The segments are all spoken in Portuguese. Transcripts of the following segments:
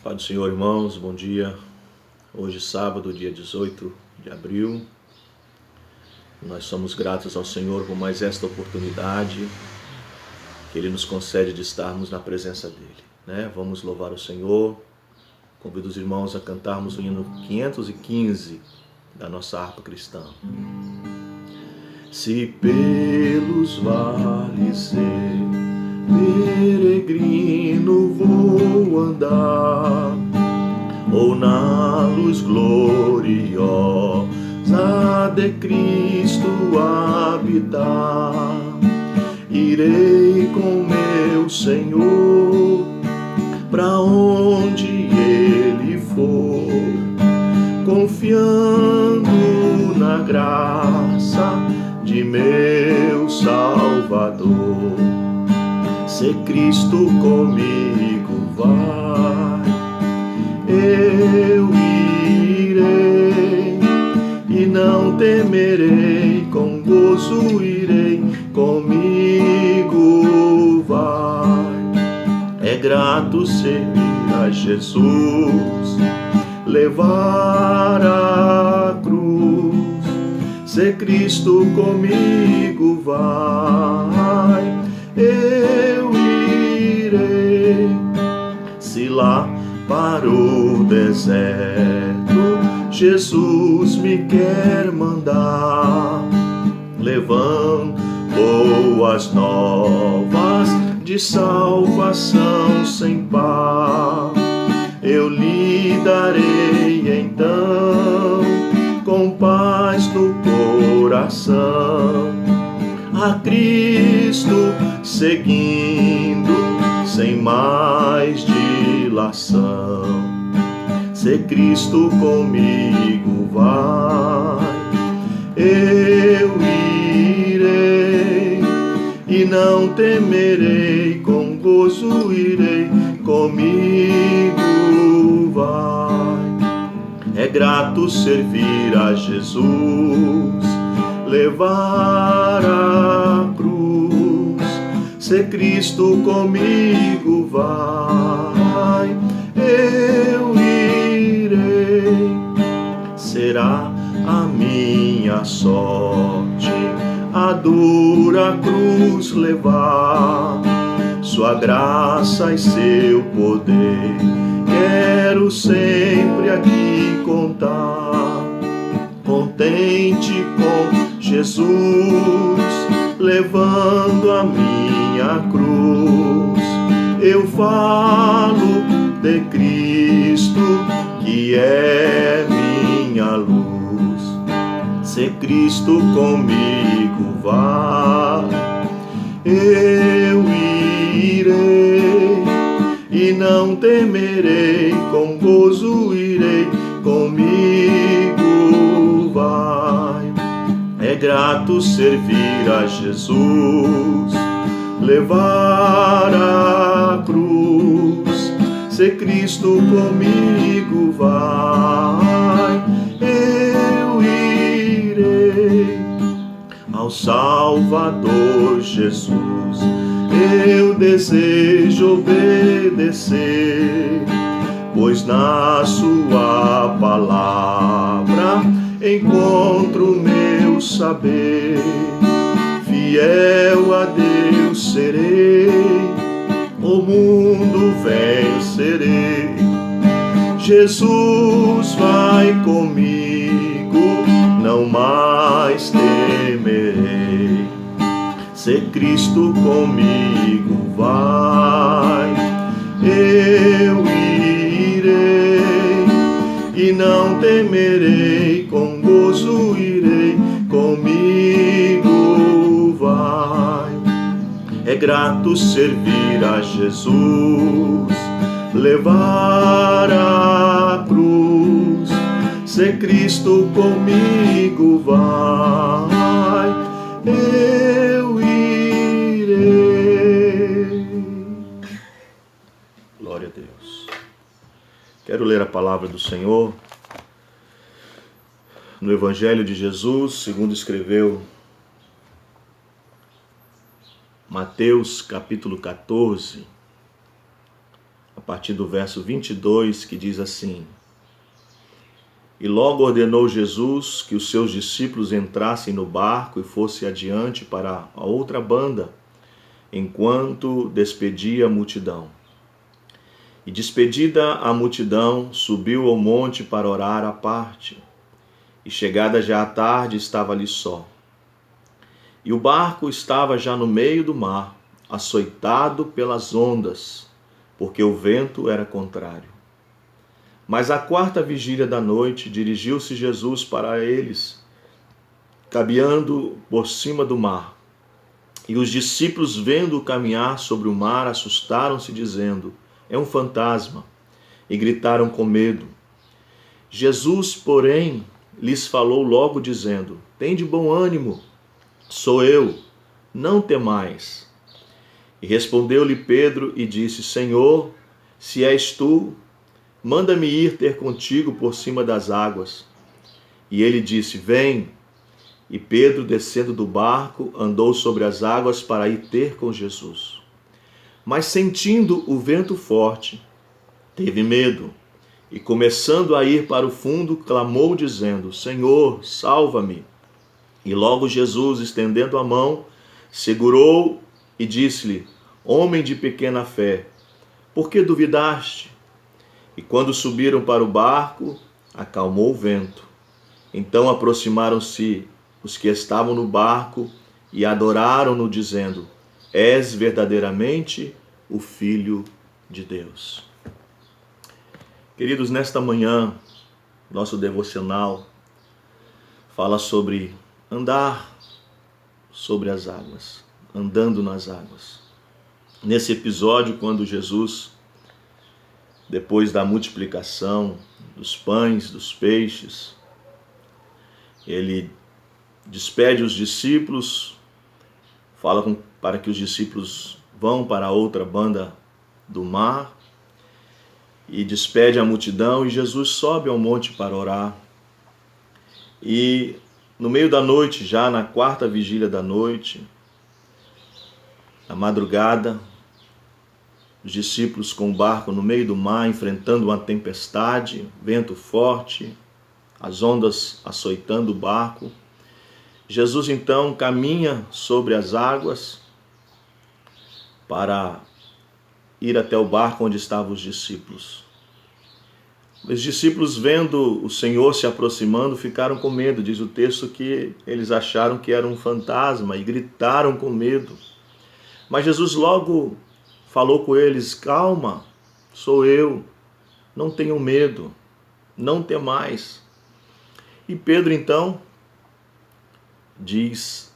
Pai do Senhor, irmãos, bom dia. Hoje, sábado, dia 18 de abril. Nós somos gratos ao Senhor por mais esta oportunidade que Ele nos concede de estarmos na presença dEle. Vamos louvar o Senhor. Convido os irmãos a cantarmos o hino 515 da nossa harpa cristã. Se pelos vales peregrino vou andar, ou na luz gloriosa de Cristo habitar, irei com meu Senhor pra onde Ele for, confiando na graça de meu Salvador. Se Cristo comigo vai, eu irei e não temerei, com gozo irei, comigo vai. É grato servir a Jesus, levar a cruz. Se Cristo comigo vai, eu irei. Se lá para o deserto Jesus me quer mandar, levando boas novas de salvação sem par, eu lhe darei então, com paz no coração, a Cristo seguindo sem mais dilação. Se Cristo comigo vai, eu irei e não temerei, com gozo irei, comigo vai. É grato servir a Jesus, levar a cruz. Se Cristo comigo vai, eu irei. Será a minha sorte a dura cruz levar, sua graça e seu poder quero sempre aqui contar. Contente com Jesus, levando a minha cruz, eu falo de Cristo, que é minha luz. Se Cristo comigo vai, eu irei e não temerei, com gozo irei, comigo vai. É grato servir a Jesus, levar a cruz. Se Cristo comigo vai, eu irei. Ao Salvador Jesus eu desejo obedecer, pois na sua palavra encontro meu saber. Fiel a Deus serei, o mundo vencerei. Jesus vai comigo, não mais temerei. Se Cristo comigo vai, eu irei e não temerei, com gozo irei, comigo vai. É grato servir a Jesus, levar a cruz. Se Cristo comigo vai, eu irei. Glória a Deus. Quero ler a palavra do Senhor no Evangelho de Jesus, segundo escreveu Mateus capítulo 14, a partir do verso 22, que diz assim: E logo ordenou Jesus que os seus discípulos entrassem no barco e fossem adiante para a outra banda, enquanto despedia a multidão. E despedida a multidão, subiu ao monte para orar à parte. E chegada já a tarde, estava ali só. E o barco estava já no meio do mar, açoitado pelas ondas, porque o vento era contrário. Mas à quarta vigília da noite, dirigiu-se Jesus para eles, caminhando por cima do mar. E os discípulos, vendo-o caminhar sobre o mar, assustaram-se, dizendo: É um fantasma, e gritaram com medo. Jesus, porém, lhes falou logo, dizendo: Tende bom ânimo, sou eu, não temais. E respondeu-lhe Pedro e disse: Senhor, se és tu, manda-me ir ter contigo por cima das águas. E ele disse: Vem. E Pedro, descendo do barco, andou sobre as águas para ir ter com Jesus. Mas sentindo o vento forte, teve medo, e começando a ir para o fundo, clamou dizendo: Senhor, salva-me. E logo Jesus, estendendo a mão, segurou e disse-lhe: Homem de pequena fé, por que duvidaste? E quando subiram para o barco, acalmou o vento. Então aproximaram-se os que estavam no barco e adoraram-no, dizendo: És verdadeiramente o Filho de Deus. Queridos, nesta manhã, nosso devocional fala sobre andar sobre as águas, andando nas águas. Nesse episódio, quando Jesus, depois da multiplicação dos pães, dos peixes, ele despede os discípulos, fala para que os discípulos vão para a outra banda do mar e despede a multidão, e Jesus sobe ao monte para orar. E no meio da noite, já na quarta vigília da noite, na madrugada, os discípulos com o barco no meio do mar, enfrentando uma tempestade, vento forte, as ondas açoitando o barco. Jesus então caminha sobre as águas para ir até o barco onde estavam os discípulos. Os discípulos, vendo o Senhor se aproximando, ficaram com medo. Diz o texto que eles acharam que era um fantasma e gritaram com medo. Mas Jesus logo falou com eles: Calma, sou eu, não tenham medo, não temais. E Pedro então diz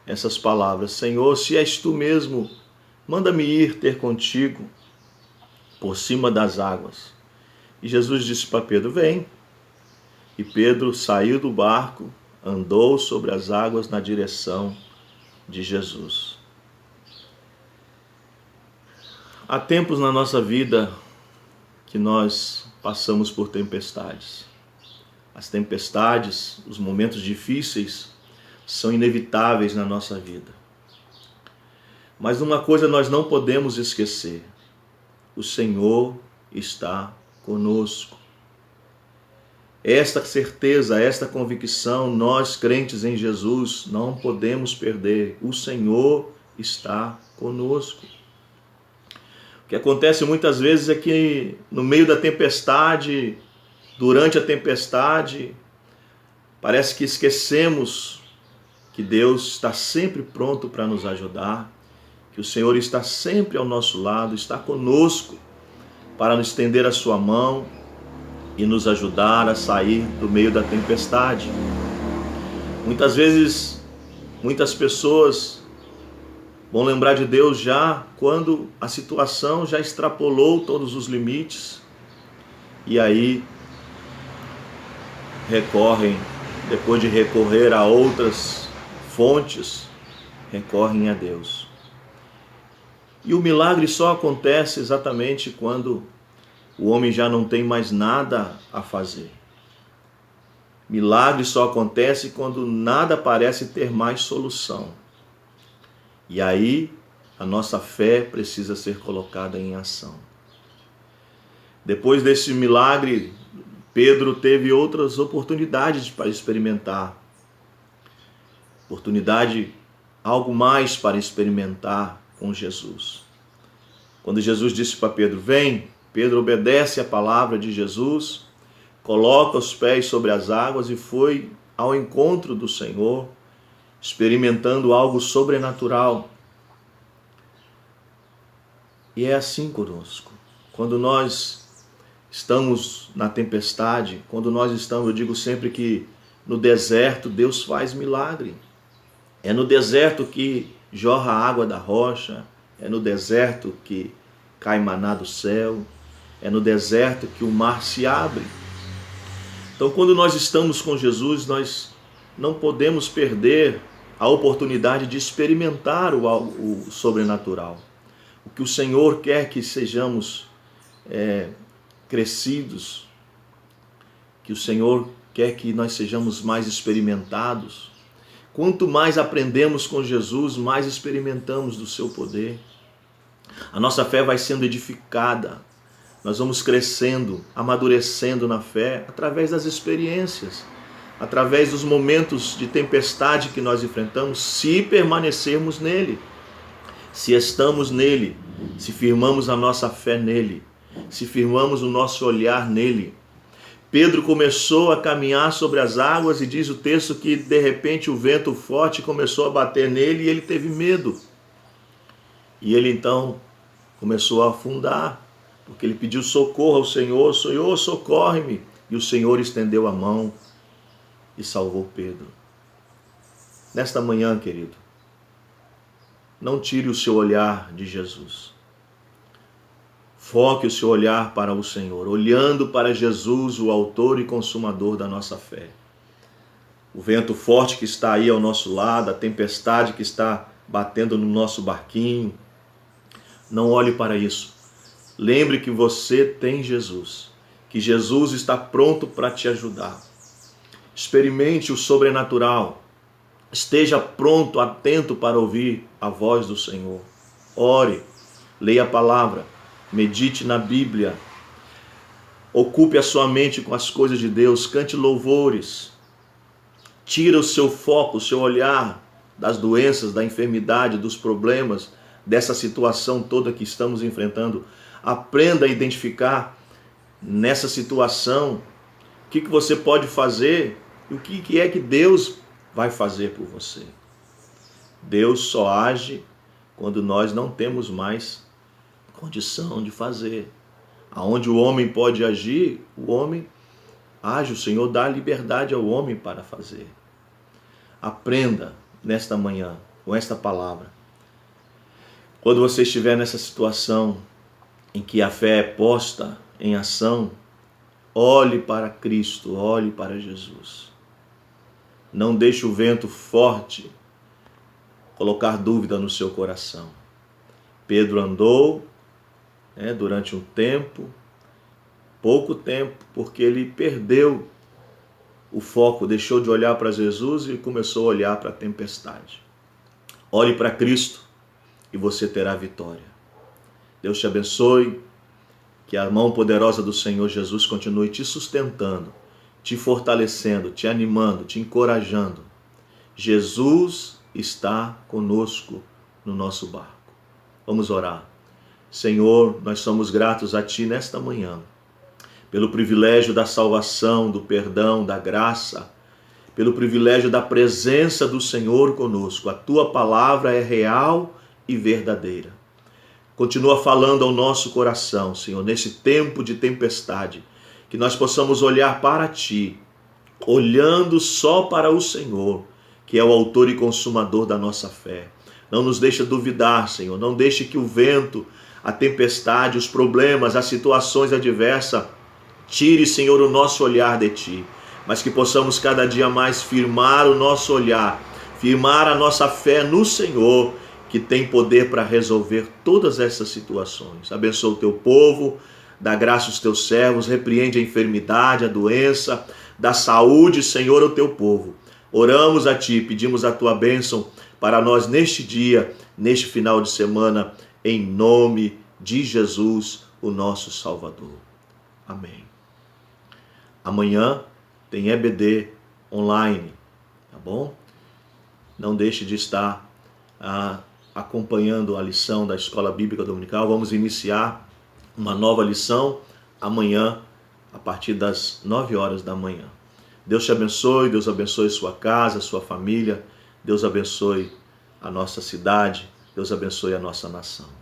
essas palavras: Senhor, se és tu mesmo, manda-me ir ter contigo por cima das águas. E Jesus disse para Pedro: Vem. E Pedro saiu do barco, andou sobre as águas na direção de Jesus. Há tempos na nossa vida que nós passamos por tempestades. As tempestades, os momentos difíceis, são inevitáveis na nossa vida. Mas uma coisa nós não podemos esquecer: o Senhor está conosco. Esta certeza, esta convicção, nós crentes em Jesus não podemos perder. O Senhor está conosco. O que acontece muitas vezes é que no meio da tempestade, durante a tempestade, parece que esquecemos que Deus está sempre pronto para nos ajudar, que o Senhor está sempre ao nosso lado, está conosco para nos estender a sua mão e nos ajudar a sair do meio da tempestade. Muitas vezes, muitas pessoas vão lembrar de Deus já quando a situação já extrapolou todos os limites, e aí recorrem, depois de recorrer a outras fontes, recorrem a Deus. E o milagre só acontece exatamente quando o homem já não tem mais nada a fazer. Milagre só acontece quando nada parece ter mais solução. E aí a nossa fé precisa ser colocada em ação. Depois desse milagre, Pedro teve outras oportunidades para experimentar. Algo mais para experimentar com Jesus. Quando Jesus disse para Pedro, vem, Pedro obedece a palavra de Jesus, coloca os pés sobre as águas e foi ao encontro do Senhor, experimentando algo sobrenatural. E é assim conosco. Quando nós estamos na tempestade, quando nós estamos, eu digo sempre que no deserto Deus faz milagre. É no deserto que jorra a água da rocha, é no deserto que cai maná do céu, é no deserto que o mar se abre. Então, quando nós estamos com Jesus, nós não podemos perder a oportunidade de experimentar o sobrenatural. O que o Senhor quer que sejamos crescidos, que o Senhor quer que nós sejamos mais experimentados. Quanto mais aprendemos com Jesus, mais experimentamos do seu poder. A nossa fé vai sendo edificada. Nós vamos crescendo, amadurecendo na fé através das experiências, através dos momentos de tempestade que nós enfrentamos, se permanecermos nele, se estamos nele, se firmamos a nossa fé nele, se firmamos o nosso olhar nele. Pedro começou a caminhar sobre as águas e diz o texto que de repente o vento forte começou a bater nele e ele teve medo. E ele então começou a afundar, porque ele pediu socorro ao Senhor, Senhor, socorre-me. E o Senhor estendeu a mão e salvou Pedro. Nesta manhã, querido, não tire o seu olhar de Jesus. Foque o seu olhar para o Senhor, olhando para Jesus, o autor e consumador da nossa fé. O vento forte que está aí ao nosso lado, a tempestade que está batendo no nosso barquinho, não olhe para isso. Lembre que você tem Jesus, que Jesus está pronto para te ajudar. Experimente o sobrenatural. Esteja pronto, atento para ouvir a voz do Senhor. Ore, leia a palavra, medite na Bíblia. Ocupe a sua mente com as coisas de Deus, cante louvores. Tira o seu foco, o seu olhar das doenças, da enfermidade, dos problemas, dessa situação toda que estamos enfrentando. Aprenda a identificar nessa situação o que você pode fazer e o que é que Deus vai fazer por você. Deus só age quando nós não temos mais condição de fazer. Aonde o homem pode agir, o homem age. O Senhor dá liberdade ao homem para fazer. Aprenda nesta manhã com esta palavra. Quando você estiver nessa situação em que a fé é posta em ação, olhe para Cristo, olhe para Jesus. Não deixe o vento forte colocar dúvida no seu coração. Pedro andou durante um tempo, pouco tempo, porque ele perdeu o foco, deixou de olhar para Jesus e começou a olhar para a tempestade. Olhe para Cristo e você terá vitória. Deus te abençoe, que a mão poderosa do Senhor Jesus continue te sustentando, te fortalecendo, te animando, te encorajando. Jesus está conosco no nosso barco. Vamos orar. Senhor, nós somos gratos a Ti nesta manhã, pelo privilégio da salvação, do perdão, da graça, pelo privilégio da presença do Senhor conosco. A Tua palavra é real e verdadeira. Continua falando ao nosso coração, Senhor, nesse tempo de tempestade, que nós possamos olhar para Ti, olhando só para o Senhor, que é o autor e consumador da nossa fé. Não nos deixa duvidar, Senhor, não deixe que o vento, a tempestade, os problemas, as situações adversas, tire, Senhor, o nosso olhar de Ti, mas que possamos cada dia mais firmar o nosso olhar, firmar a nossa fé no Senhor, que tem poder para resolver todas essas situações. Abençoa o Teu povo, dá graça aos Teus servos, repreende a enfermidade, a doença, dá saúde, Senhor, ao Teu povo. Oramos a Ti, pedimos a Tua bênção para nós neste dia, neste final de semana, em nome de Jesus, o nosso Salvador. Amém. Amanhã tem EBD online, tá bom? Não deixe de estar acompanhando a lição da Escola Bíblica Dominical. Vamos iniciar uma nova lição amanhã, a partir das 9 horas da manhã. Deus te abençoe, Deus abençoe sua casa, sua família, Deus abençoe a nossa cidade, Deus abençoe a nossa nação.